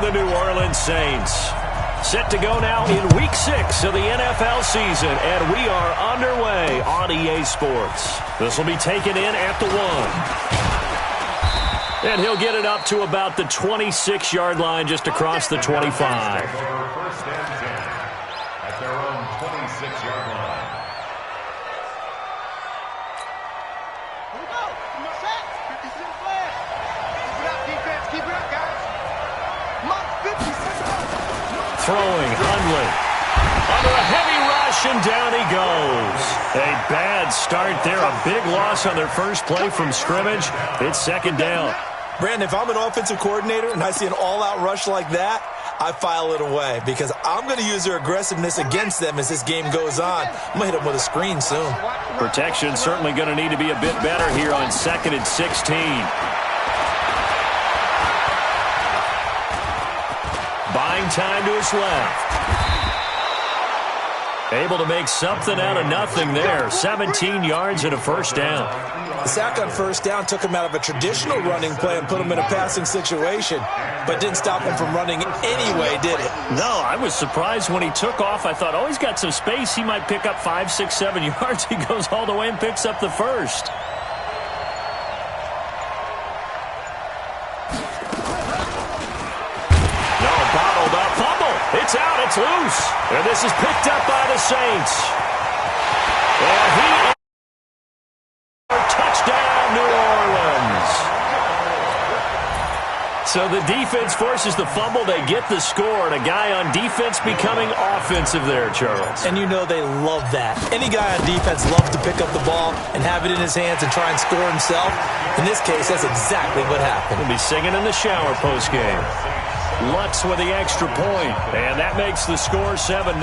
the New Orleans Saints. Set to go now in Week 6 of the NFL season, and we are underway on EA Sports. This will be taken in at the 1. And he'll get it up to about the 26-yard line just across the 25. First and 10 at their own 26-yard line. Here we go. Come on, set. This is the flag. Keep it up, defense. Keep it up, guys. Mark 50 seconds. Throwing, Hundley. Under a heavy rush, and down he goes. A bad start there. A big loss on their first play from scrimmage. It's second down. Brandon, if I'm an offensive coordinator and I see an all-out rush like that, I file it away because I'm going to use their aggressiveness against them as this game goes on. I'm going to hit them with a screen soon. Protection certainly going to need to be a bit better here on 2nd and 16. Buying time to his left. Able to make something out of nothing there. 17 yards and a first down. The sack on first down took him out of a traditional running play and put him in a passing situation, but didn't stop him from running anyway, did it? No, I was surprised when he took off. I thought, oh, he's got some space. He might pick up 5, 6, 7 yards. He goes all the way and picks up the first. It's out, it's loose. And this is picked up by the Saints. And touchdown, New Orleans. So the defense forces the fumble. They get the score. And a guy on defense becoming offensive there, Charles. And you know they love that. Any guy on defense loves to pick up the ball and have it in his hands and try and score himself. In this case, that's exactly what happened. He'll be singing in the shower postgame. Lutz with the extra point, and that makes the score 7-0.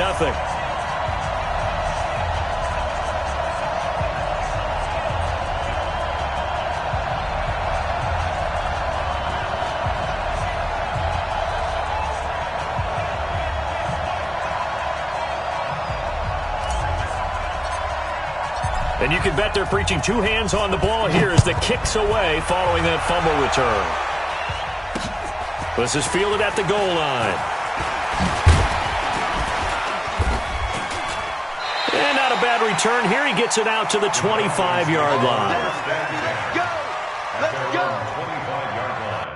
And you can bet they're preaching two hands on the ball here as the kick's away following that fumble return. This is fielded at the goal line. And not a bad return here. He gets it out to the 25-yard line. Let's go. Let's go. 25-yard line.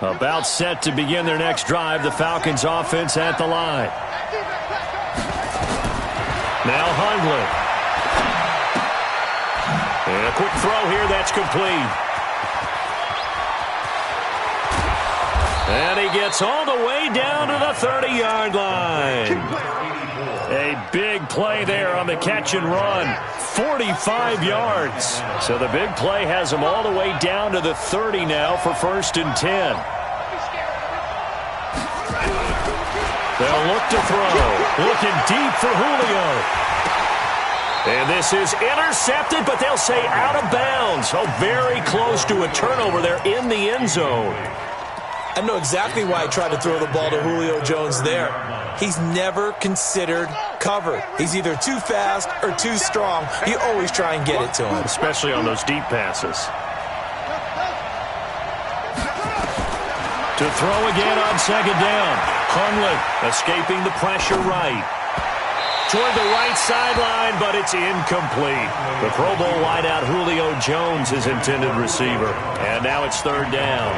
About set to begin their next drive. The Falcons offense at the line. Now Hundley. And a quick throw here that's complete. And he gets all the way down to the 30-yard line. A big play there on the catch and run. 45 yards. So the big play has him all the way down to the 30 now for 1st and 10. They'll look to throw. Looking deep for Julio. And this is intercepted, but they'll say out of bounds. Oh, very close to a turnover there in the end zone. I know exactly why I tried to throw the ball to Julio Jones there. He's never considered cover. He's either too fast or too strong. You always try and get it to him. Especially on those deep passes. To throw again on second down. Hundley escaping the pressure right. Toward the right sideline, but it's incomplete. The Pro Bowl wideout Julio Jones is intended receiver. And now it's third down.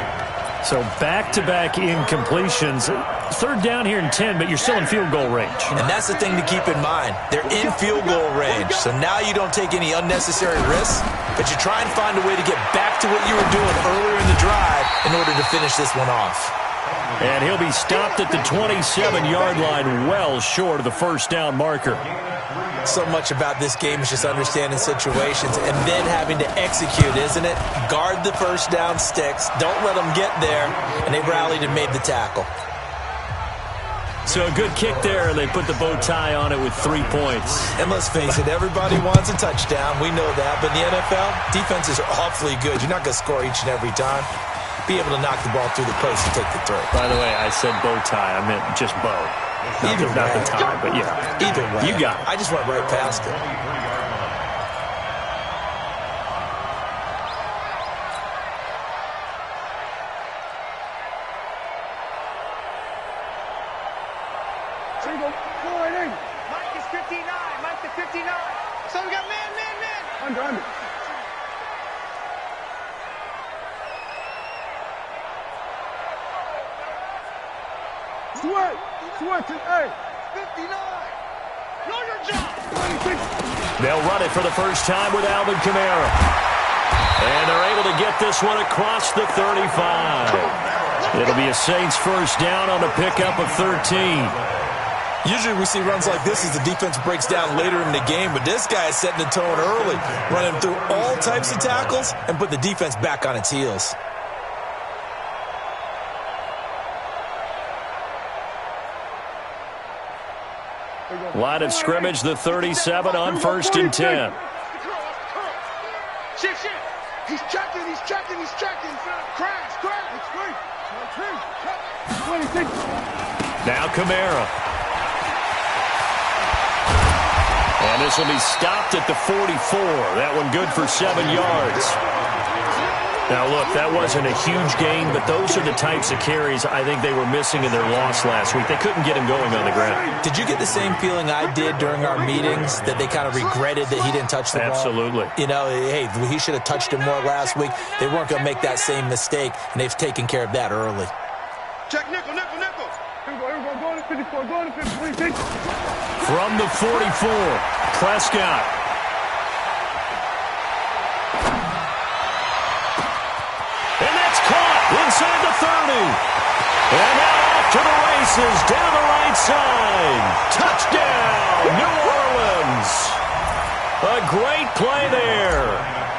So back-to-back incompletions. Third down here in 10, but you're still in field goal range. And that's the thing to keep in mind. They're in field goal range. So now you don't take any unnecessary risks, but you try and find a way to get back to what you were doing earlier in the drive in order to finish this one off. And he'll be stopped at the 27-yard line, well short of the first down marker. So much about this game is just understanding situations and then having to execute, isn't it? Guard the first down sticks. Don't let them get there. And they rallied and made the tackle. So a good kick there. They put the bow tie on it with 3 points. And let's face it, everybody wants a touchdown. We know that. But in the NFL, defenses are awfully good. You're not going to score each and every time. Be able to knock the ball through the post and take the throw. By the way, I said bow tie. I meant just bow. Either not way. the tie, but yeah. Either way. You got it. I just went right past it. Mike is 59. Mike to 59. So we got man. Under. Sweat, hey. 59. Know your job. 26. They'll run it for the first time with Alvin Kamara. And they're able to get this one across the 35. It'll be a Saints first down on a pickup of 13. Usually we see runs like this as the defense breaks down later in the game, but this guy is setting the tone early, running through all types of tackles and put the defense back on its heels. Line of scrimmage, the 37 on first and 10. Shift. He's checking. Crash. Now Kamara. And this will be stopped at the 44. That one good for 7 yards. Now, look, that wasn't a huge gain, but those are the types of carries I think they were missing in their loss last week. They couldn't get him going on the ground. Did you get the same feeling I did during our meetings, that they kind of regretted that he didn't touch the ball? Absolutely. You know, hey, he should have touched it more last week. They weren't going to make that same mistake, and they've taken care of that early. Check nickel. Here we go. Go to 54. From the 44, Prescott. And that's caught inside the 30. And now off to the races down the right side. Touchdown, New Orleans. A great play there.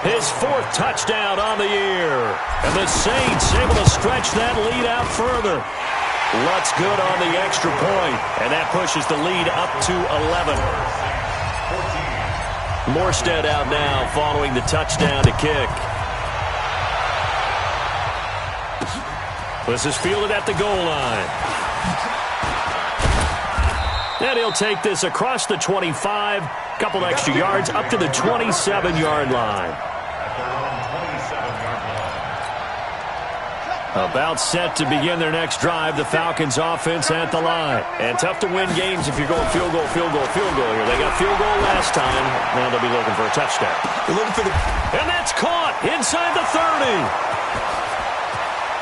His 4th touchdown on the year. And the Saints able to stretch that lead out further. Lutz good on the extra point, and that pushes the lead up to 11. Morstead out now following the touchdown to kick. This is fielded at the goal line. And he'll take this across the 25, couple extra yards up to the 27-yard line. About set to begin their next drive, the Falcons offense at the line. And tough to win games if you're going field goal here. They got field goal last time. Now they'll be looking for a touchdown. They're looking for the... And that's caught inside the 30.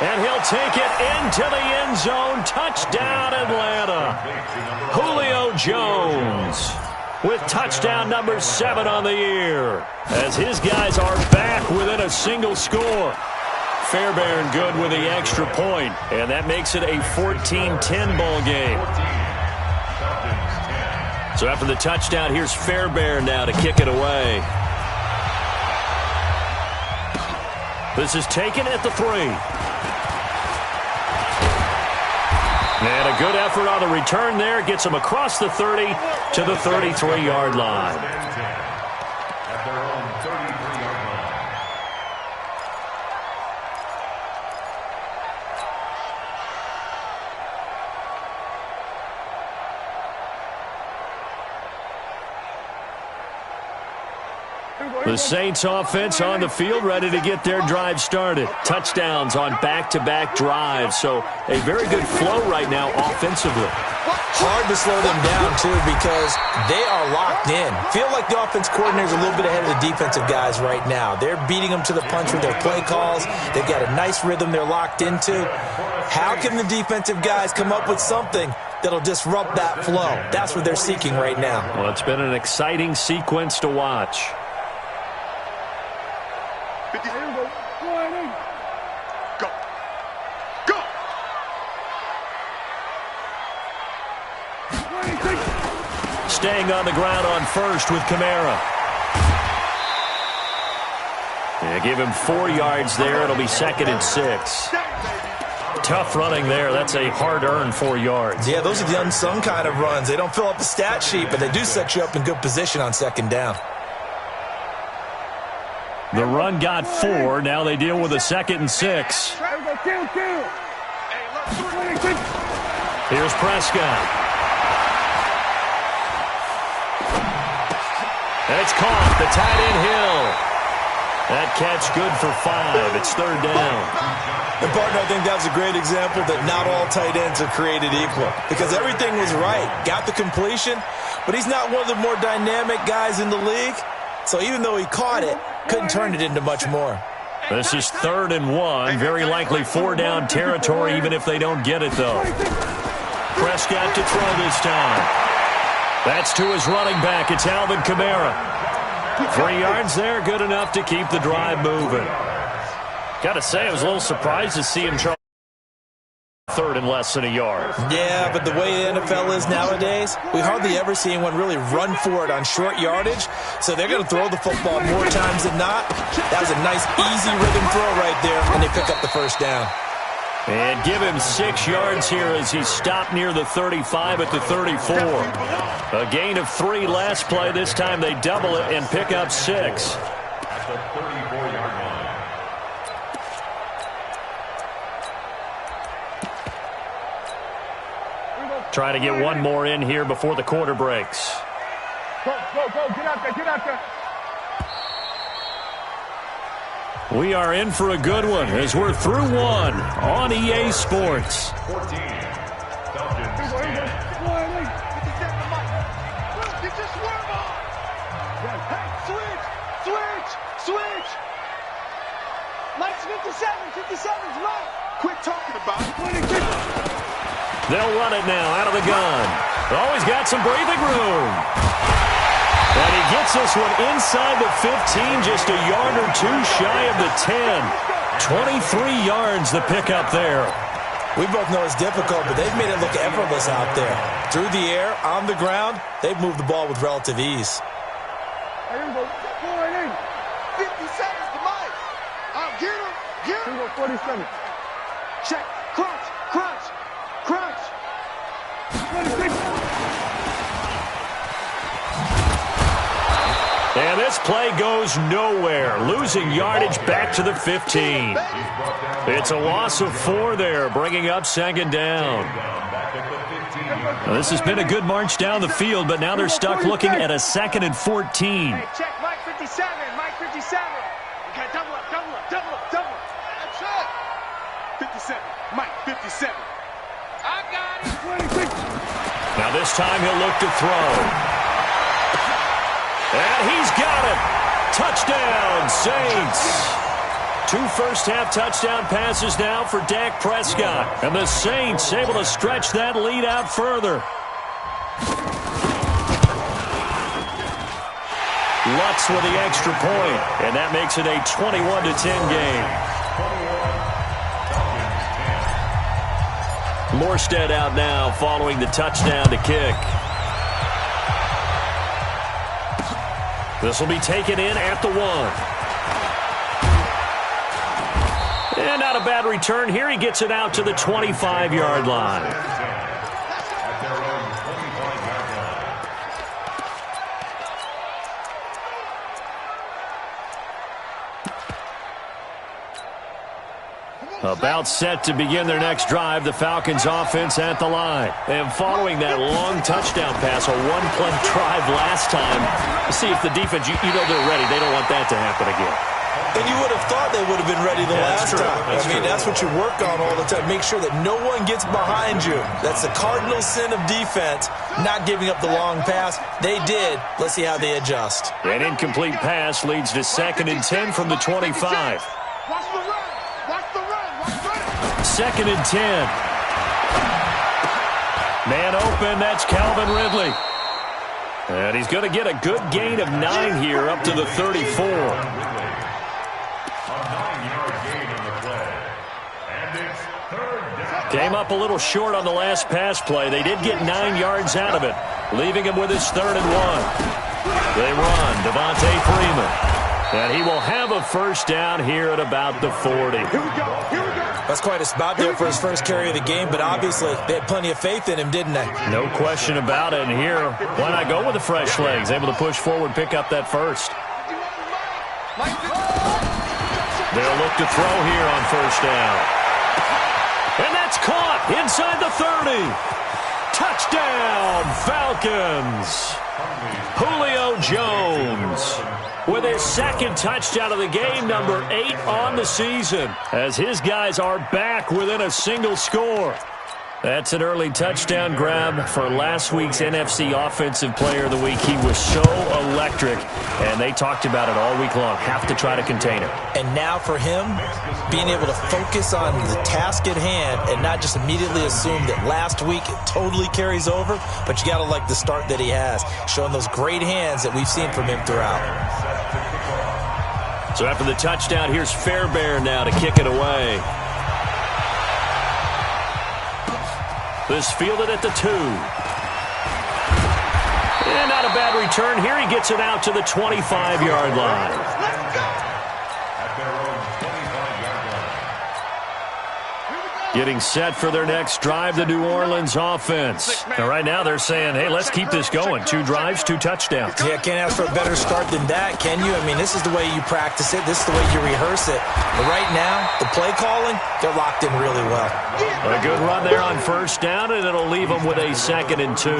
And he'll take it into the end zone. Touchdown, Atlanta. Julio Jones with touchdown number 7 on the year, as his guys are back within a single score. Fairbairn good with the extra point, and that makes it a 14-10 ball game. So after the touchdown, here's Fairbairn now to kick it away. This is taken at the 3. And a good effort on the return there. Gets them across the 30 to the 33-yard line. At their own 33-yard line. The Saints offense on the field, ready to get their drive started. Touchdowns on back-to-back drives, so a very good flow right now offensively. Hard to slow them down, too, because they are locked in. Feel like the offense coordinator's a little bit ahead of the defensive guys right now. They're beating them to the punch with their play calls. They've got a nice rhythm they're locked into. How can the defensive guys come up with something that'll disrupt that flow? That's what they're seeking right now. Well, it's been an exciting sequence to watch. Go. Go. Staying on the ground on first with Kamara. Yeah, give him 4 yards there. It'll be 2nd and 6. Tough running there. That's a hard-earned 4 yards. Yeah, those are the unsung kind of runs. They don't fill up the stat sheet, but they do set you up in good position on 2nd down. The run got 4. Now they deal with a 2nd and 6. Here's Prescott. It's caught. The tight end Hill. That catch good for 5. It's 3rd down. And, partner, I think that was a great example that not all tight ends are created equal, because everything was right. Got the completion, but he's not one of the more dynamic guys in the league. So even though he caught it, couldn't turn it into much more. This is 3rd and 1. Very likely 4-down territory, even if they don't get it, though. Prescott to throw this time. That's to his running back. It's Alvin Kamara. 3 yards there, good enough to keep the drive moving. Got to say, I was a little surprised to see him try 3rd and less than a yard. Yeah, but the way the NFL is nowadays, we hardly ever see anyone really run for it on short yardage, so they're going to throw the football more times than not. That was a nice, easy rhythm throw right there, and they pick up the 1st down. And give him 6 yards here as he stopped near the 35 at the 34. A gain of 3 last play. This time they double it and pick up 6. At the 34-yard line. Try to get one more in here before the quarter breaks. Go. Get out there. We are in for a good one as we're through one on EA Sports. 14. Falcons 10. Switch. Mike's 57's Mike. Quit talking about it. They'll run it now out of the gun. Always got some breathing room. And he gets this one inside the 15, just a yard or 2 shy of the 10. 23 yards the pickup there. We both know it's difficult, but they've made it look effortless out there. Through the air, on the ground, they've moved the ball with relative ease. 57's to Mike. Get him. 47. Check. Crunch. And this play goes nowhere. Losing yardage back to the 15. It's a loss of 4 there, bringing up 2nd down. Now, this has been a good march down the field, but now they're stuck looking at a 2nd and 14. Hey, check Mike 57. Okay, double up. That's it. 57. Mike 57. I got it. Now this time he'll look to throw. And he's got it. Touchdown, Saints. 2 first-half touchdown passes now for Dak Prescott. And the Saints able to stretch that lead out further. Lutz with the extra point, and that makes it a 21-10 game. Morstead out now following the touchdown to kick. This will be taken in at the 1. And not a bad return here. He gets it out to the 25-yard line. About set to begin their next drive, the Falcons offense at the line. And following that long touchdown pass, a one-play drive last time, see if the defense, you know they're ready. They don't want that to happen again. And you would have thought they would have been ready the last time. That's what you work on all the time. Make sure that no one gets behind you. That's the cardinal sin of defense, not giving up the long pass. They did. Let's see how they adjust. An incomplete pass leads to 2nd and 10 from the 25. Watch the run. Watch the run. Watch the run. 2nd and 10. Man open, that's Calvin Ridley. And he's going to get a good gain of 9 here up to the 34. Came up a little short on the last pass play. They did get 9 yards out of it, leaving him with his 3rd and 1. They run, Devontae Freeman. And he will have a first down here at about the 40. Here we go. Here we go. That's quite a spot there for his first carry of the game, but obviously they had plenty of faith in him, didn't they? No question about it. And here, why not go with the fresh legs? Able to push forward, pick up that first. They'll look to throw here on first down. And that's caught inside the 30. Touchdown, Falcons. Julio Jones with his 2nd touchdown of the game, number 8 on the season, as his guys are back within a single score. That's an early touchdown grab for last week's NFC Offensive Player of the Week. He was so electric, and they talked about it all week long. Have to try to contain him. And now for him, being able to focus on the task at hand and not just immediately assume that last week it totally carries over, but you got to like the start that he has, showing those great hands that we've seen from him throughout. So after the touchdown, here's Fairbairn now to kick it away. This fielded at the 2. And not a bad return. Here he gets it out to the 25-yard line. Let's go. At their own 25-yard line. Getting set for their next drive, the New Orleans offense. Now, right now they're saying, hey, let's keep this going. 2 drives, 2 touchdowns. Yeah, can't ask for a better start than that, can you? I mean, this is the way you practice it. This is the way you rehearse it. But right now, the play calling, they're locked in really well. A good run there on first down, and it'll leave them with a 2nd and 2.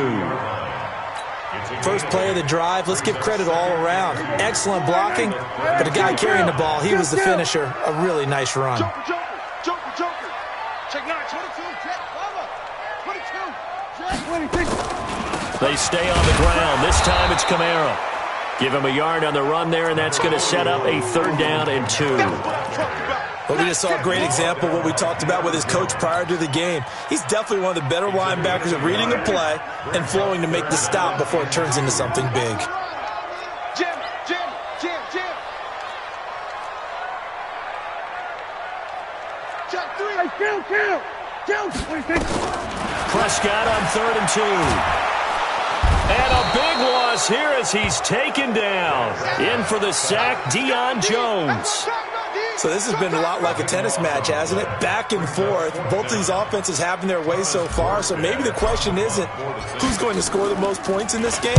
First play of the drive, let's give credit all around. Excellent blocking, but the guy carrying the ball, he was the finisher. A really nice run. Joker. Check 9, 22, check, 22. They stay on the ground. This time it's Kamara. Give him a yard on the run there, and that's going to set up a 3rd down and 2. But we just saw a great example of what we talked about with his coach prior to the game. He's definitely one of the better linebackers at reading a play and flowing to make the stop before it turns into something big. Jim. Check 3. Kill. Prescott on 3rd and 2. And a big loss here as he's taken down. In for the sack, Deion Jones. So this has been a lot like a tennis match, hasn't it? Back and forth. Both of these offenses having their way so far. So maybe the question isn't who's going to score the most points in this game.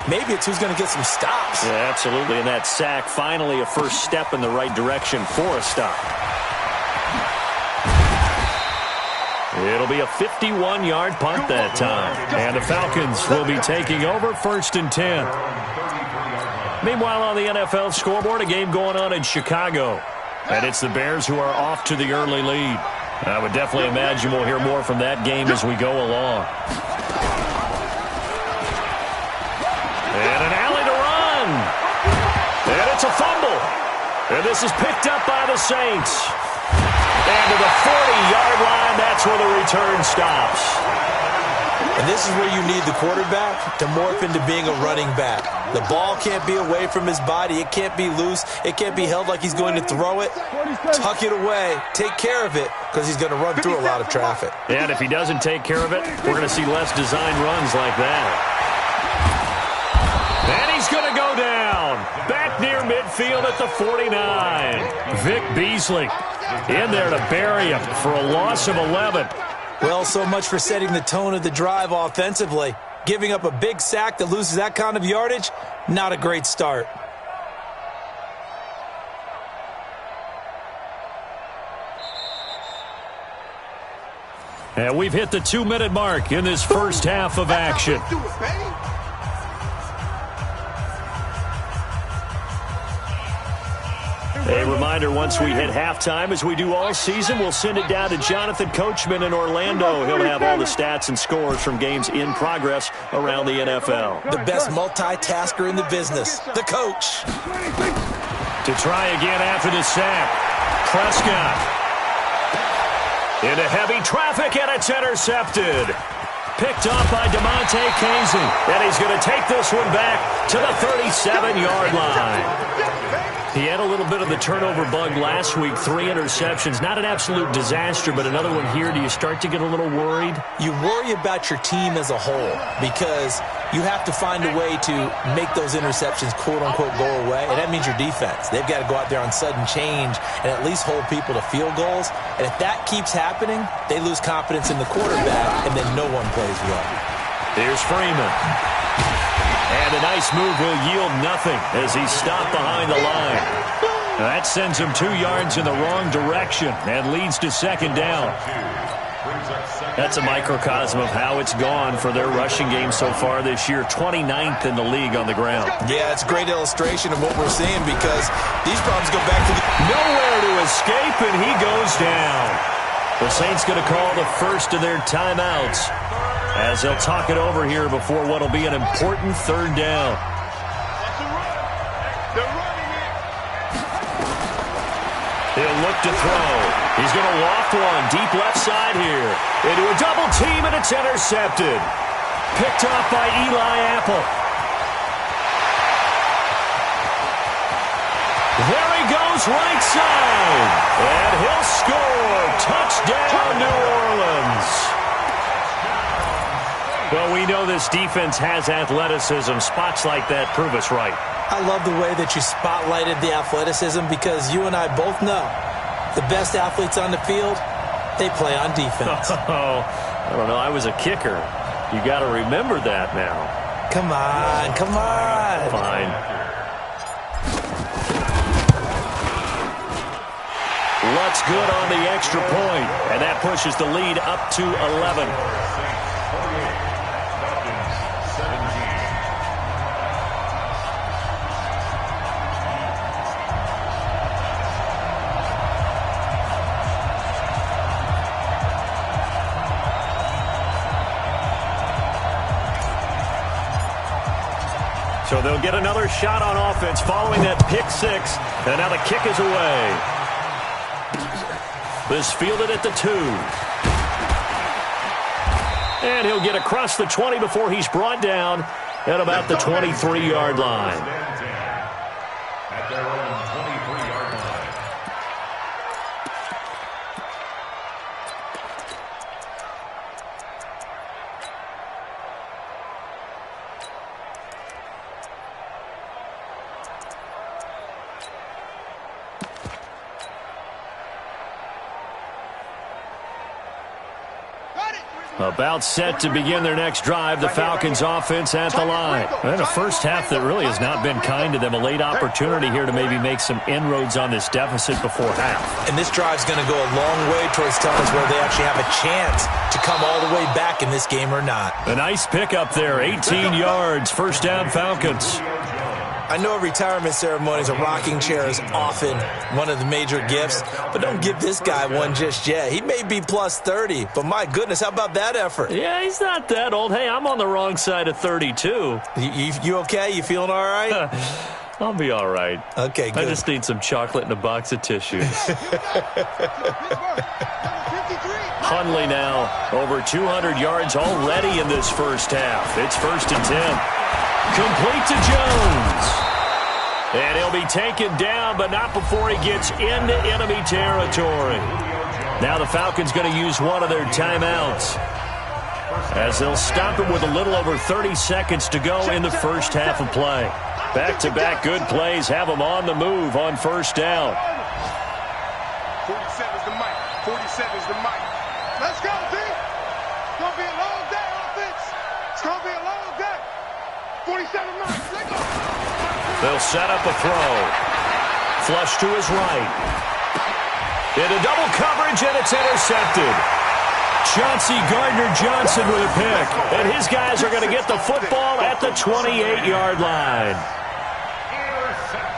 Maybe it's who's going to get some stops. Yeah, absolutely. And that sack, finally a first step in the right direction for a stop. It'll be a 51-yard punt that time. And the Falcons will be taking over 1st and 10. Meanwhile, on the NFL scoreboard, a game going on in Chicago. And it's the Bears who are off to the early lead. I would definitely imagine we'll hear more from that game as we go along. And an alley to run. And it's a fumble. And this is picked up by the Saints. And to the 40-yard line, that's where the return stops. And this is where you need the quarterback to morph into being a running back. The ball can't be away from his body. It can't be loose. It can't be held like he's going to throw it. Tuck it away. Take care of it because he's going to run through a lot of traffic. And if he doesn't take care of it, we're going to see less designed runs like that. And he's going to go down. Back near midfield at the 49. Vic Beasley in there to bury him for a loss of 11. Well, so much for setting the tone of the drive offensively. Giving up a big sack that loses that kind of yardage, not a great start. And we've hit the 2-minute mark in this first half of action. A reminder, once we hit halftime, as we do all season, we'll send it down to Jonathan Coachman in Orlando. He'll have all the stats and scores from games in progress around the NFL. The best multitasker in the business, the coach. To try again after the sack, Prescott. Into heavy traffic, and it's intercepted. Picked off by DeMonte Casey. And he's going to take this one back to the 37-yard line. He had a little bit of the turnover bug last week, 3 interceptions. Not an absolute disaster, but another one here. Do you start to get a little worried? You worry about your team as a whole because you have to find a way to make those interceptions, quote-unquote, go away, and that means your defense. They've got to go out there on sudden change and at least hold people to field goals. And if that keeps happening, they lose confidence in the quarterback, and then no one plays well. Here's Freeman. And a nice move will yield nothing as he's stopped behind the line. That sends him 2 yards in the wrong direction and leads to second down. That's a microcosm of how it's gone for their rushing game so far this year. 29th in the league on the ground. Yeah, it's a great illustration of what we're seeing because these problems go back to nowhere to escape, and he goes down. The Saints going to call the first of their timeouts as they'll talk it over here before what will be an important third down. He'll look to throw. He's going to loft one deep left side here. Into a double team, and it's intercepted. Picked off by Eli Apple. There he goes, right side. And he'll score. Touchdown, New Orleans. Well, we know this defense has athleticism. Spots like that prove us right. I love the way that you spotlighted the athleticism because you and I both know the best athletes on the field, they play on defense. Oh, I don't know. I was a kicker. You got to remember that now. Come on, come on. Fine. Lutz good on the extra point, and that pushes the lead up to 11. So they'll get another shot on offense following that pick six. And now the kick is away. This fielded at the 2. And he'll get across the 20 before he's brought down at about the 23-yard line. At their own 23-yard line. About set to begin their next drive, the Falcons offense at the line. And a first half that really has not been kind to them. A late opportunity here to maybe make some inroads on this deficit before half. And this drive's going to go a long way towards telling us whether they actually have a chance to come all the way back in this game or not. A nice pickup there, 18 yards, first down Falcons. I know retirement ceremonies, a rocking chair is often one of the major gifts, but don't give this guy one just yet. He may be plus 30, but my goodness, how about that effort? Yeah, he's not that old. Hey, I'm on the wrong side of 32. You okay? You feeling all right? I'll be all right. Okay, good. I just need some chocolate and a box of tissues. Hundley now over 200 yards already in this first half. It's 1st and 10. Complete to Jones. And he'll be taken down, but not before he gets into enemy territory. Now the Falcons going to use one of their timeouts, as they'll stop him with a little over 30 seconds to go in the first half of play. Back-to-back good plays have them on the move on first down. 47's the mic. 47's the mic. Let's go, D. It's going to be a long day, offense. It's going to be a long day. 47 mic. Let's go. They'll set up a throw. Flush to his right. Into double coverage, and it's intercepted. Chauncey Gardner-Johnson with a pick. And his guys are going to get the football at the 28-yard line.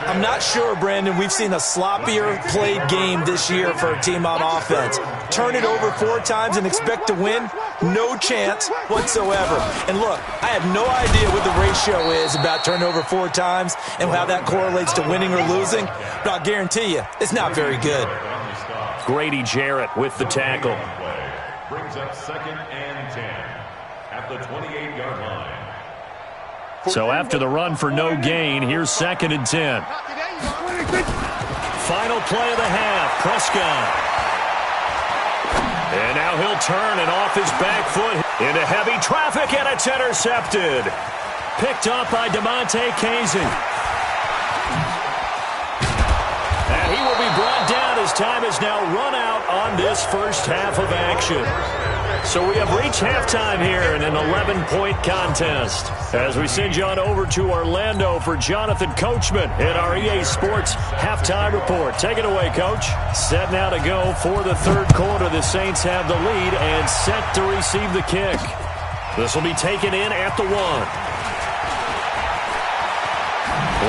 I'm not sure, Brandon, we've seen a sloppier played game this year for a team on offense. Turn it over 4 times and expect to win? No chance whatsoever. And look, I have no idea what the ratio is about turn over 4 times and how that correlates to winning or losing, but I'll guarantee you, it's not very good. Grady Jarrett with the tackle. Brings up 2nd and 10 at the 28-yard line. So after the run for no gain, here's 2nd and 10. Final play of the half, Prescott. And now he'll turn and off his back foot into heavy traffic, and it's intercepted. Picked up by DeMonte Casey. And he will be brought down as time is now run out on this first half of action. So we have reached halftime here in an 11-point contest. As we send you on over to Orlando for Jonathan Coachman in our EA Sports Halftime Report. Take it away, Coach. Set now to go for the third quarter. The Saints have the lead and set to receive the kick. This will be taken in at the 1.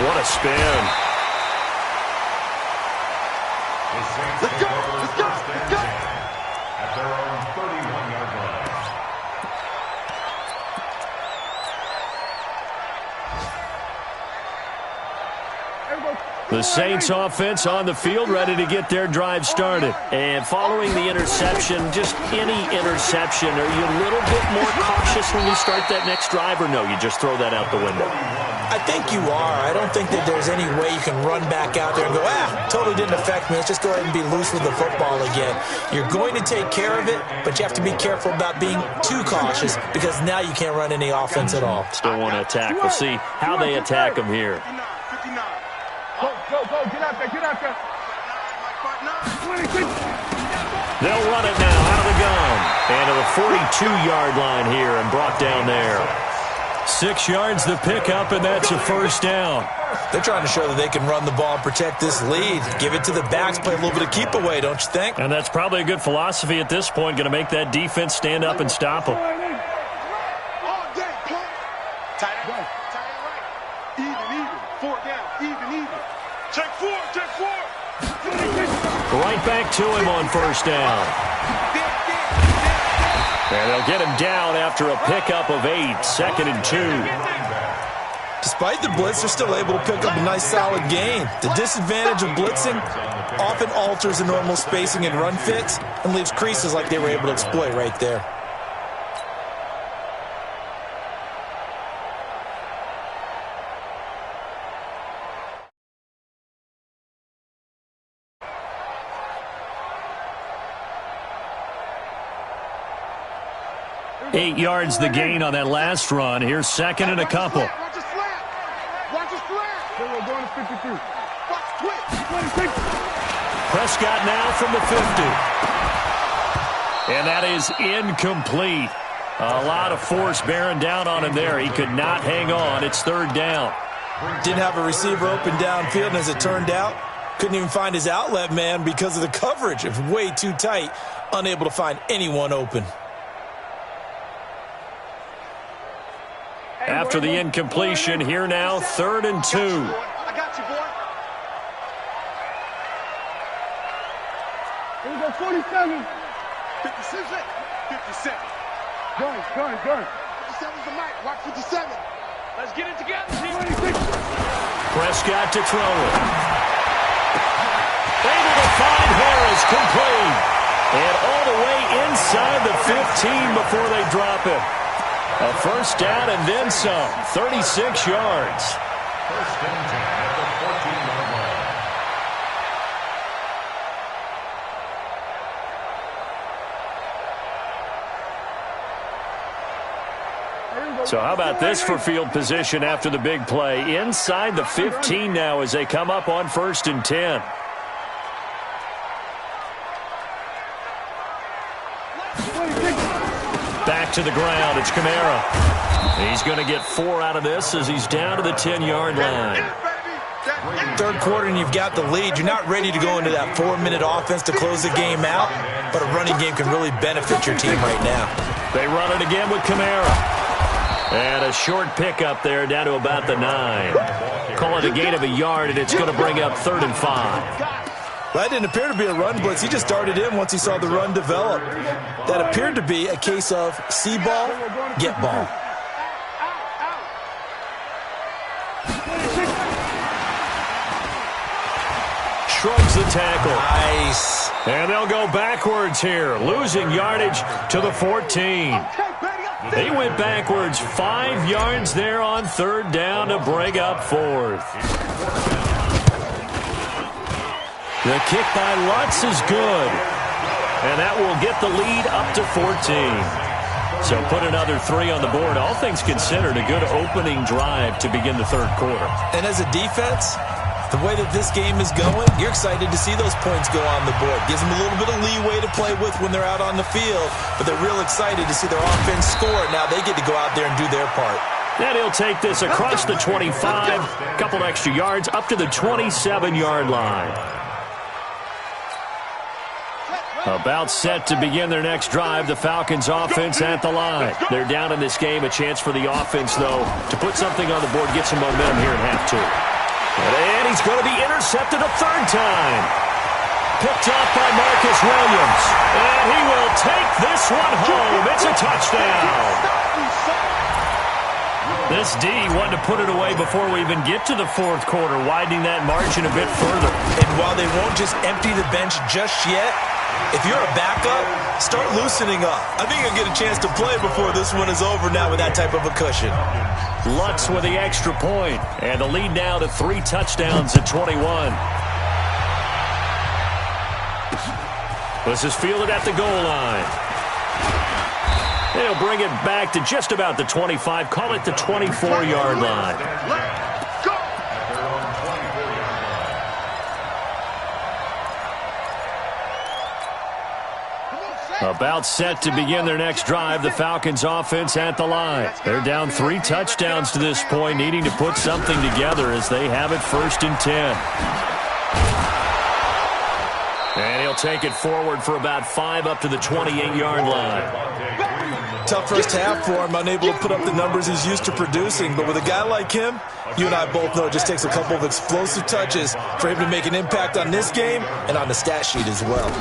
What a spin. Let's go! Let's go! Let's go! At their own 31-yard line. The Saints offense on the field, ready to get their drive started. And following the interception, just any interception, are you a little bit more cautious when you start that next drive, or no, you just throw that out the window? I think you are. I don't think that there's any way you can run back out there and go, totally didn't affect me. Let's just go ahead and be loose with the football again. You're going to take care of it, but you have to be careful about being too cautious because now you can't run any offense at all. Still want to attack. We'll see how they attack them here. 59. Go, get out there, get out there. 26. They'll run it now out of the gun. And to the 42-yard line here and brought down there. 6 yards the pickup, and that's a first down. They're trying to show that they can run the ball and protect this lead. Give it to the backs, play a little bit of keep away, don't you think? And that's probably a good philosophy at this point, going to make that defense stand up and stop them. All day, play. Tight end right. Even. 4 down. Even. Check 4. Right back to him on first down. And they'll get him down after a pickup of 8, 2nd and 2. Despite the blitz, they're still able to pick up a nice solid gain. The disadvantage of blitzing often alters the normal spacing and run fits and leaves creases like they were able to exploit right there. Eight yards the gain on that last run. Here's 2nd and a couple. Watch the slant. We're going to 53. Watch twitch. 26. Prescott now from the 50. And that is incomplete. A lot of force bearing down on him there. He could not hang on. It's 3rd down. Didn't have a receiver open downfield, and as it turned out, couldn't even find his outlet man because of the coverage. It was way too tight, unable to find anyone open. After the incompletion, here now, 3rd and 2. I got you, boy. Here we go, 47. 57. 57. Gun. 57's the mic. Watch 57. Let's get it together. 26. Prescott to throw it. Able to find Harris, complete. And all the way inside the 15 before they drop it. A first down and then some. 36 yards. First and 10 at the 14-yard line. So how about this for field position after the big play? Inside the 15 now as they come up on 1st and 10. Back to the ground. It's Kamara. He's going to get 4 out of this as he's down to the 10-yard line. Third quarter and you've got the lead. You're not ready to go into that 4-minute offense to close the game out, but a running game can really benefit your team right now. They run it again with Kamara. And a short pickup there down to about the 9. Call it a gain of a yard, and it's going to bring up 3rd and 5. That didn't appear to be a run blitz. He just darted in once he saw the run develop. That appeared to be a case of see ball, get ball. Shrugs the tackle. Nice. And they'll go backwards here, losing yardage to the 14. They went backwards 5 yards there on 3rd down to bring up 4th. The kick by Lutz is good. And that will get the lead up to 14. So put another 3 on the board. All things considered, a good opening drive to begin the 3rd quarter. And as a defense, the way that this game is going, you're excited to see those points go on the board. Gives them a little bit of leeway to play with when they're out on the field, but they're real excited to see their offense score. Now they get to go out there and do their part. And he'll take this across the 25, a couple extra yards, up to the 27-yard line. About set to begin their next drive, the Falcons offense at the line. They're down in this game. A chance for the offense, though, to put something on the board, get some momentum here in half 2. And he's going to be intercepted a 3rd time. Picked up by Marcus Williams. And he will take this one home. It's a touchdown. This D wanted to put it away before we even get to the 4th quarter, widening that margin a bit further. And while they won't just empty the bench just yet, if you're a backup, start loosening up. I think you'll get a chance to play before this one is over now with that type of a cushion. Lutz with the extra point, and the lead now to 3 touchdowns at 21. This is fielded at the goal line. They'll bring it back to just about the 25, call it the 24-yard line. About set to begin their next drive, the Falcons offense at the line. They're down 3 touchdowns to this point, needing to put something together as they have it 1st and 10. And he'll take it forward for about 5 up to the 28-yard line. Tough first half for him, unable to put up the numbers he's used to producing. But with a guy like him, you and I both know it just takes a couple of explosive touches for him to make an impact on this game and on the stat sheet as well.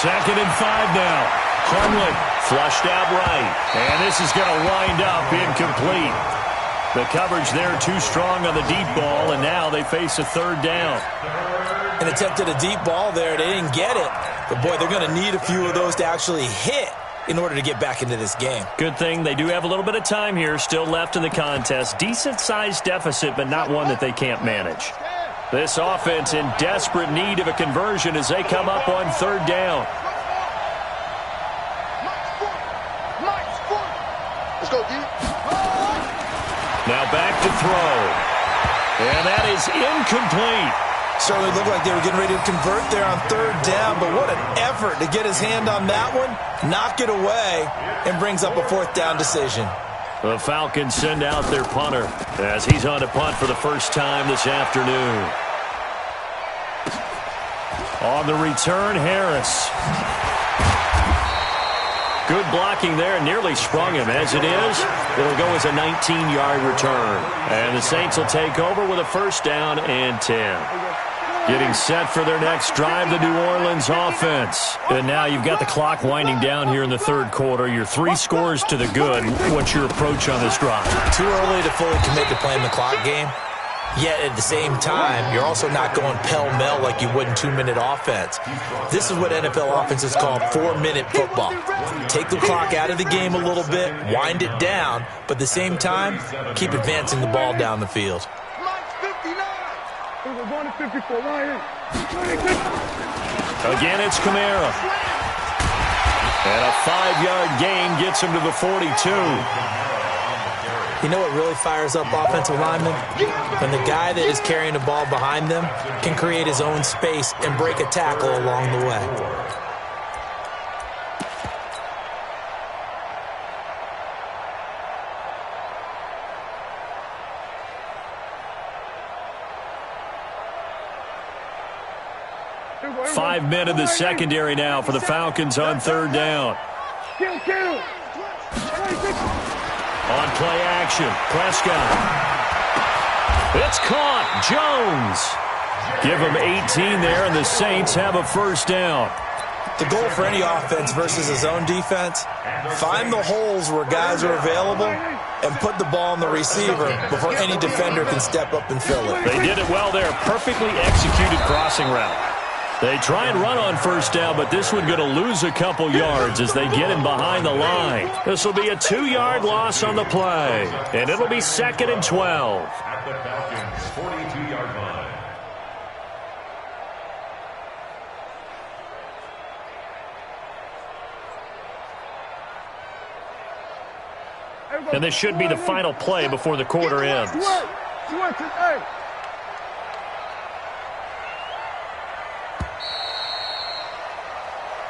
2nd and 5 now. Hundley flushed out right. And this is going to wind up incomplete. The coverage there too strong on the deep ball, and now they face a 3rd down. An attempt at a deep ball there. They didn't get it. But, boy, they're going to need a few of those to actually hit in order to get back into this game. Good thing they do have a little bit of time here still left in the contest. Decent-sized deficit, but not one that they can't manage. This offense in desperate need of a conversion as they come up on 3rd down. Let's go, D. Now back to throw. And that is incomplete. Certainly looked like they were getting ready to convert there on 3rd down, but what an effort to get his hand on that one, knock it away, and brings up a 4th down decision. The Falcons send out their punter as he's on to punt for the first time this afternoon. On the return, Harris. Good blocking there, nearly sprung him. As it is, it'll go as a 19-yard return. And the Saints will take over with a 1st down and 10. Getting set for their next drive, the New Orleans offense. And now you've got the clock winding down here in the 3rd quarter. You're 3 scores to the good. What's your approach on this drive? Too early to fully commit to playing the clock game. Yet at the same time, you're also not going pell-mell like you would in 2-minute offense. This is what NFL offenses call 4-minute football. Take the clock out of the game a little bit, wind it down, but at the same time, keep advancing the ball down the field. Again, it's Kamara. And a 5-yard gain gets him to the 42. You know what really fires up offensive linemen? When the guy that is carrying the ball behind them can create his own space and break a tackle along the way. 5 men in the secondary now for the Falcons on third down. On play action, Prescott. It's caught. Jones. Give him 18 there, and the Saints have a first down. The goal for any offense versus a zone defense, find the holes where guys are available and put the ball on the receiver before any defender can step up and fill it. They did it well there. Perfectly executed crossing route. They try and run on first down, but this one going to lose a couple yards as they get him behind the line. This will be a 2-yard loss on the play, and it'll be 2nd and 12. At the Falcons' 42-yard line. And this should be the final play before the quarter ends.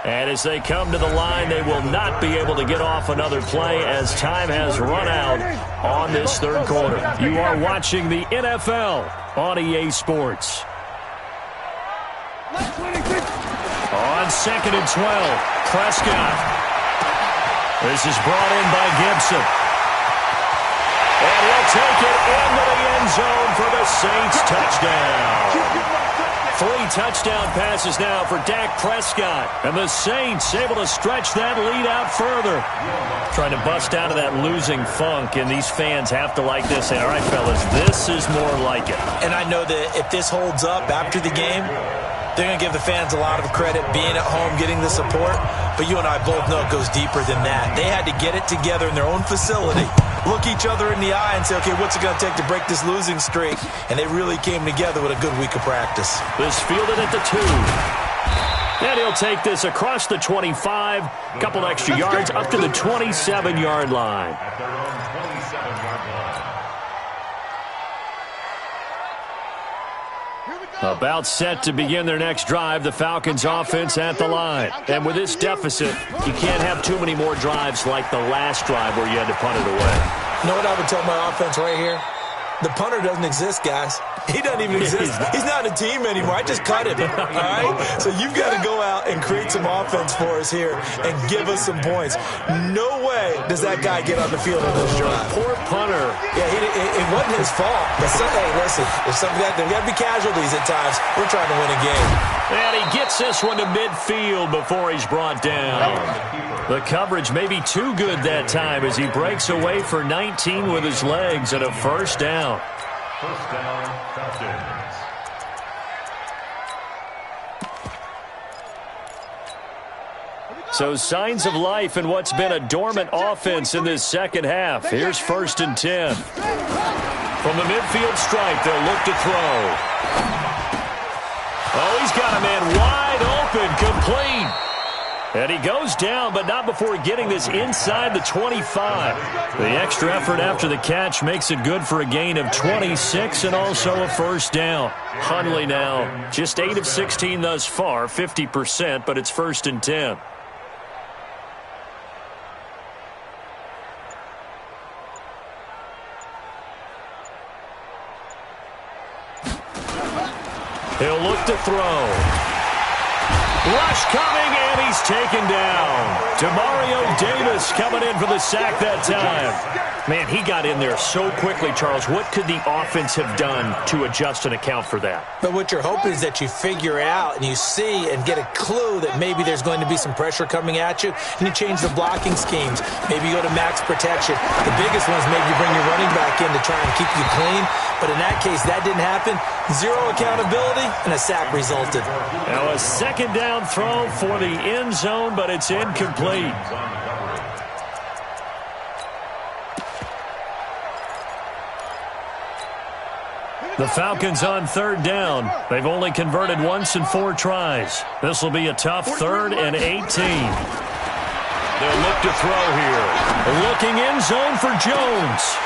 And as they come to the line, they will not be able to get off another play as time has run out on this third quarter. You are watching the NFL on EA Sports. On 2nd and 12, Prescott. This is brought in by Gibson. And he'll take it into the end zone for the Saints touchdown. 3 touchdown passes now for Dak Prescott. And the Saints able to stretch that lead out further. Trying to bust out of that losing funk, and these fans have to like this. Say, all right, fellas, this is more like it. And I know that if this holds up after the game, they're going to give the fans a lot of credit being at home, getting the support. But you and I both know it goes deeper than that. They had to get it together in their own facility, look each other in the eye and say, okay, what's it going to take to break this losing streak? And they really came together with a good week of practice. This fielded at the 2. And he'll take this across the 25, couple extra yards up to the 27-yard line. At their own 27-yard line. About set to begin their next drive, the Falcons offense at the line. And with this deficit, you can't have too many more drives like the last drive where you had to punt it away. You know what I would tell my offense right here? The punter doesn't exist, guys. He doesn't even exist. He's not a team anymore. I just cut him, all right? So you've got to go out and create some offense for us here and give us some points. No way does that guy get on the field on this drive. Poor punter. Yeah, it wasn't his fault. But hey, listen, there's got to be casualties at times. We're trying to win a game. And he gets this one to midfield before he's brought down. The coverage may be too good that time as he breaks away for 19 with his legs and a first down. First down, Falcons. So signs of life in what's been a dormant offense in this second half. Here's 1st and 10. From the midfield stripe, they'll look to throw. Oh, he's got a man wide open, complete. And he goes down, but not before getting this inside the 25. The extra effort after the catch makes it good for a gain of 26 and also a first down. Hundley now, just 8 of 16 thus far, 50%, but it's 1st and 10. He'll look to throw. Rush coming, and he's taken down. Demario Davis coming in for the sack that time. Man, he got in there so quickly, Charles. What could the offense have done to adjust and account for that? But what you're hoping is that you figure out and you see and get a clue that maybe there's going to be some pressure coming at you, and you change the blocking schemes. Maybe you go to max protection. The biggest one is maybe you bring your running back in to try and keep you clean. But in that case, that didn't happen. 0 accountability, and a sack resulted. Now a 2nd down throw for the end zone, but it's incomplete. The Falcons on 3rd down. They've only converted once in 4 tries. This will be a tough 3rd and 18. They'll look to throw here. Looking in zone for Jones.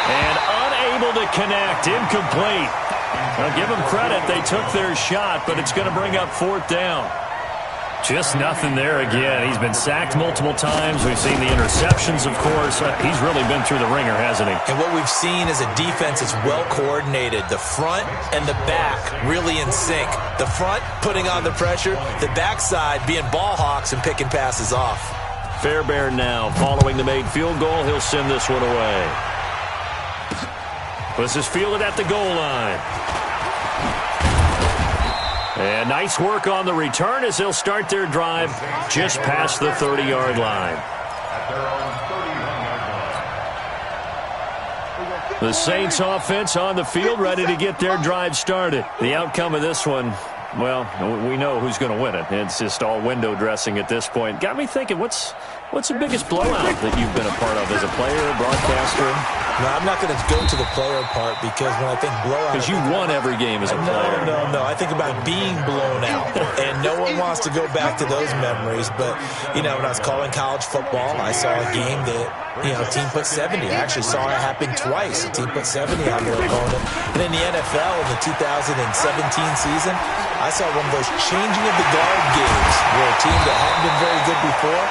And unable to connect. Incomplete. Now give them credit. They took their shot, but it's going to bring up 4th down. Just nothing there again. He's been sacked multiple times. We've seen the interceptions, of course. He's really been through the ringer, hasn't he? And what we've seen is a defense that's well coordinated. The front and the back really in sync. The front putting on the pressure, the backside being ball hawks and picking passes off. Fairbairn now following the made field goal. He'll send this one away. This is fielded at the goal line. And nice work on the return as they'll start their drive just past the 30-yard line. The Saints offense on the field ready to get their drive started. The outcome of this one, well, we know who's going to win it. It's just all window dressing at this point. Got me thinking, what's the biggest blowout that you've been a part of as a player, broadcaster? No, I'm not going to go to the player part because when I think blowout... Because you won every game as a player. No. I think about being blown out. And no one wants to go back to those memories. But, when I was calling college football, I saw a game that, a team put 70. I actually saw it happen twice. A team put 70 on their opponent. And in the NFL in the 2017 season, I saw one of those changing of the guard games where a team that hadn't been very good before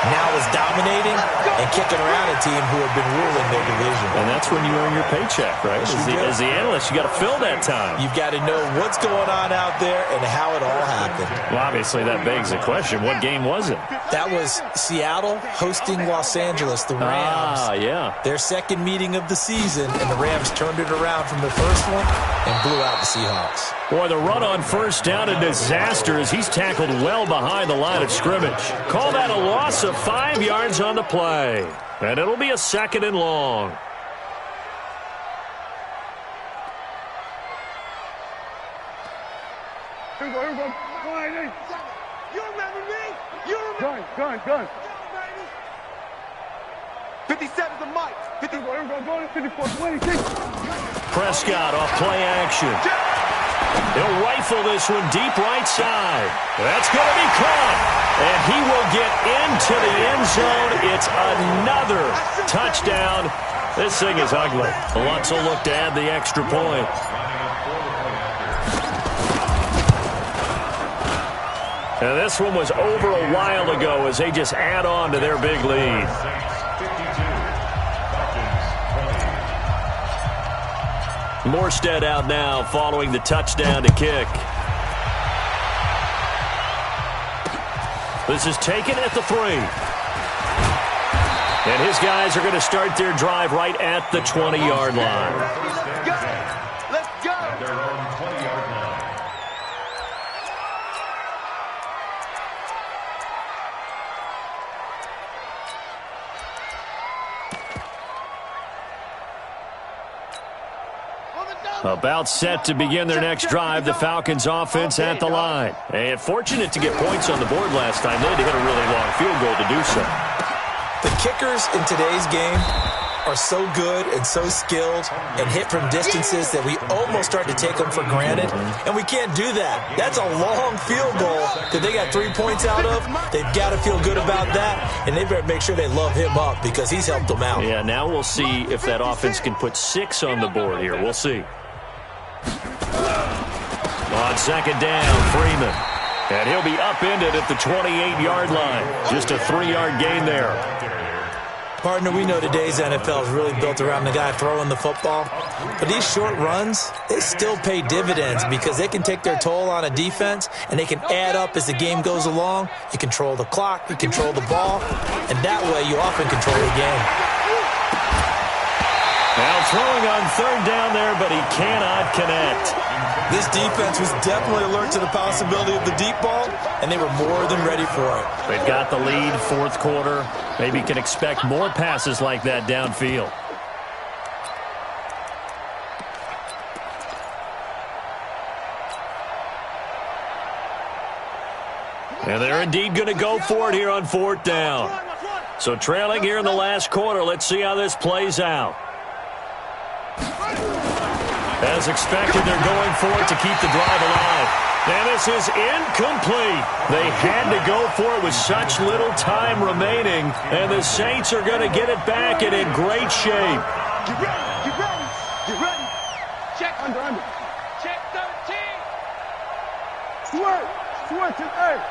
now is dominating and kicking around a team who have been ruling their division. And that's when you earn your paycheck, right? As the analyst, you got to fill that time. You've got to know what's going on out there and how it all happened. Well, obviously, that begs the question, what game was it? That was Seattle hosting Los Angeles, the Rams. Yeah. Their second meeting of the season, and the Rams turned it around from the first one and blew out the Seahawks. Boy, the run on first down, a disaster as he's tackled well behind the line of scrimmage. Call that a loss of 5 yards on the play. And it'll be a 2nd and long. Here we go. You remember me? You remember? Gun. 57 to Mike. 54, 26. Prescott off play action. He'll rifle this one deep right side. That's going to be caught. And he will get into the end zone. It's another touchdown. This thing is ugly. Lutz will look to add the extra point. And this one was over a while ago as they just add on to their big lead. Morstead out now following the touchdown to kick. This is taken at the 3. And his guys are going to start their drive right at the 20-yard line. Let's go. About set to begin their next drive, the Falcons offense at the line. And fortunate to get points on the board last time. They had to hit a really long field goal to do so. The kickers in today's game are so good and so skilled and hit from distances that we almost start to take them for granted. And we can't do that. That's a long field goal that they got 3 points out of. They've got to feel good about that, and they better make sure they love him up because he's helped them out. Yeah, now we'll see if that offense can put 6 on the board here. We'll see. On second down, Freeman. And he'll be upended at the 28-yard line. Just a 3-yard gain there. Partner, we know today's NFL is really built around the guy throwing the football. But these short runs, they still pay dividends because they can take their toll on a defense and they can add up as the game goes along. You control the clock, you control the ball, and that way you often control the game. Now throwing on third down there, but he cannot connect. This defense was definitely alert to the possibility of the deep ball, and they were more than ready for it. They've got the lead, fourth quarter. Maybe can expect more passes like that downfield. And they're indeed going to go for it here on fourth down. So trailing here in the last quarter, let's see how this plays out. As expected, they're going for it to keep the drive alive. And this is incomplete. They had to go for it with such little time remaining. And the Saints are going to get it back and in great shape. Get ready. Get ready. Get ready. Check. Under. Check 13. Swerve to the earth.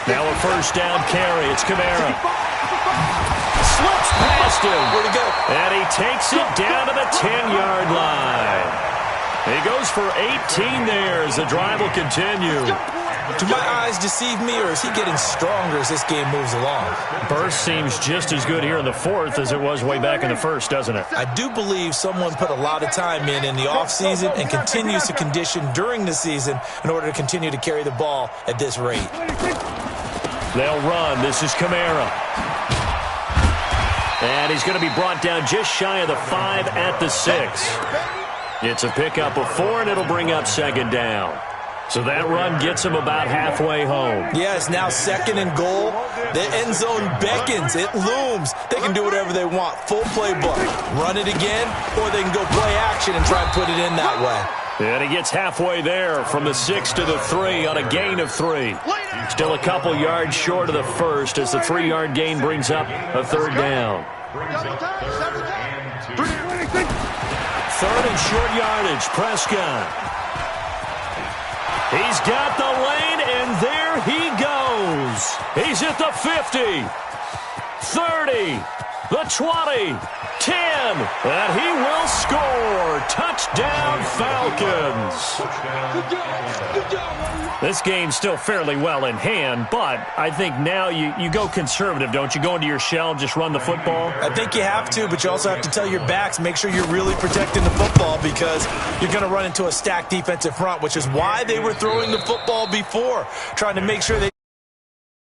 Now a first down carry. It's Kamara. Slips past him. Where'd he go? And he takes it down to the 10-yard line. He goes for 18 there as the drive will continue. Do my eyes deceive me, or is he getting stronger as this game moves along? Burst seems just as good here in the fourth as it was way back in the first, doesn't it? I do believe someone put a lot of time in the offseason and continues to condition during the season in order to continue to carry the ball at this rate. They'll run. This is Kamara. And he's going to be brought down just shy of the 5 at the 6. It's a pickup of 4, and it'll bring up second down. So that run gets him about halfway home. Yeah, it's now second and goal. The end zone beckons. It looms. They can do whatever they want. Full playbook. Run it again, or they can go play action and try and put it in that way. And he gets halfway there from the 6 to the 3 on a gain of 3. Still a couple yards short of the first as the 3-yard gain brings up a third down. Third and short yardage. Prescott. He's got the lane, and there he goes. He's at the 50, 30, the 20, 10, and he will score. Touchdown, Falcons. This game's still fairly well in hand, but I think now you go conservative, don't you? Go into your shell, just run the football? I think you have to, but you also have to tell your backs, make sure you're really protecting the football because you're going to run into a stacked defensive front, which is why they were throwing the football before, trying to make sure they